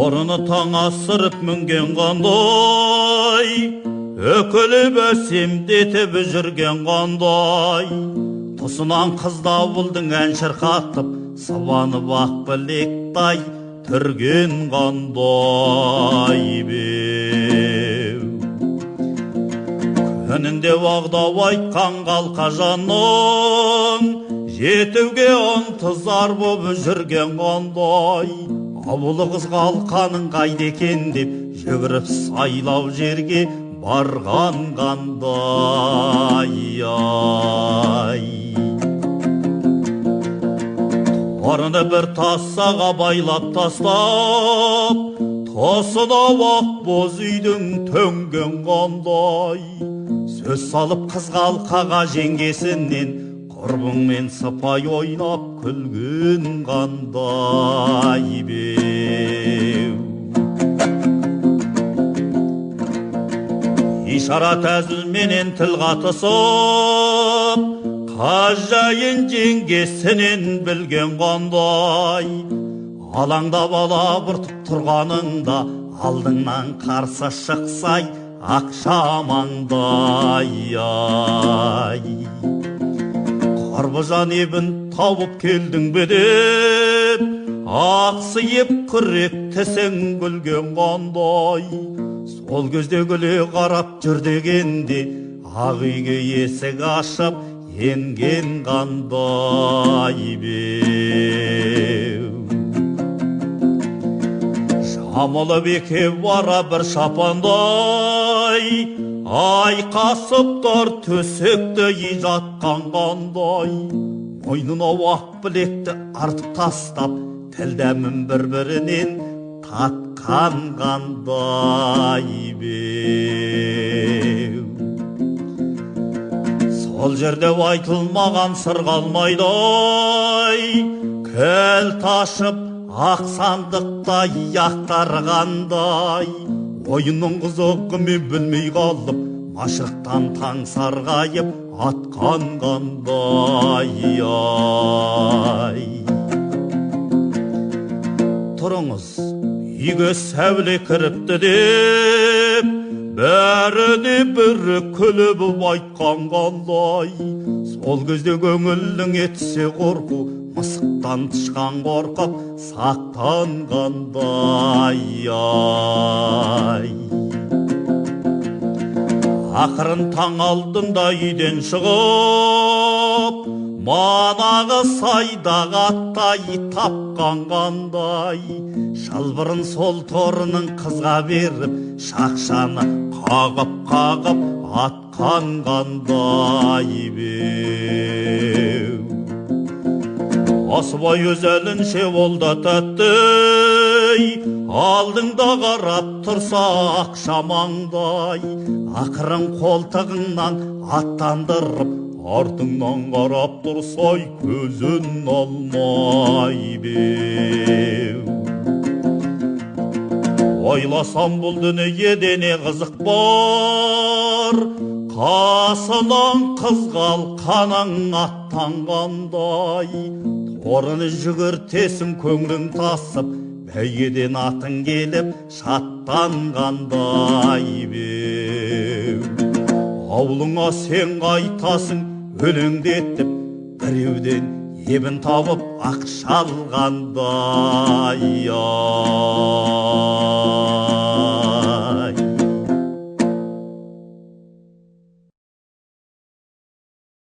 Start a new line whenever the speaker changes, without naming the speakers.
торыны таң асырып мінген қандай, өкіліп әсемдетіп жүрген қандай, тұсынан қыз дауылдың ән шырқатып сыбанып ақ білектай түрген қандай беу. Күнінде уағдау айтқан қалқажанның жетуге ынтызар боп жүрген қандай, ауылы қыз қалқаның қайда екен деп жүгіріп сайлау жерге барған қандай ай. Торыны бір тасаға байлап тастап, тосыда ақ боз үйдің төнген қандай, сөз салып қыз қалқаға жеңгесінен құрбыңмен сыпай ойнап күлген қандай беу. Ишарат әзілменен тіл қатысып, қаз жайын жеңгесінен білген қандай, алаңда бала бұртып тұрғаныңда алдыңнан қарсы шықсай ақшамаңдай ай. Қарбыжан ебін тауып келдің бе деп, ақсиып күректесең күлген қандай, сол кезде күле қарап жүр дегенде ақ үйге есік ашып енген қандай беу. Жамылып екеу бара бір шапандай, айқасып тұр төсекті жатқан қандай, мойнына ақ білекті артып тастап тілдәмін бір-бірінен татқан қандай беу. Сол жерде айтылмаған сыр қалмайдай, кіл ташып ақ сандықта яқтарғандай, ойынның қызығы мен білмей қалып, машықтан таң сарғайып атқан қандай ай. Тұрыңыз, үйге сәуле кіріпті деп, бәріне бірі күліп айтқан қандай, сол кезде көңілің етсе қорқу, мысықтан тышқан қорқып сақтанғандай ай. Ақырын таң алдында үйден шығып, манағы сайдағы аттай тапқан қандай, шылбырын сол торының қызға беріп, шақшаны қағып атқан қандай беу. Асыбай өз әлінше ол да тәттей, алдыңда қарап тұрса ақшамаңдай, ақырын қолтығыңнан аттандырып, артыңнан қарап тұрсай көзін алмай беу. Ойласам бұл дүниеде не қызық бар, қасынан қыз қалқаның аттанғандай, торыны жүгіртесің көңілің тасып, бәйгеден атың келіп шаттанғандай беу. Аулыңа сен қайтасың өлеңдетіп, біреуден ебін тауып ақша алғандай ай.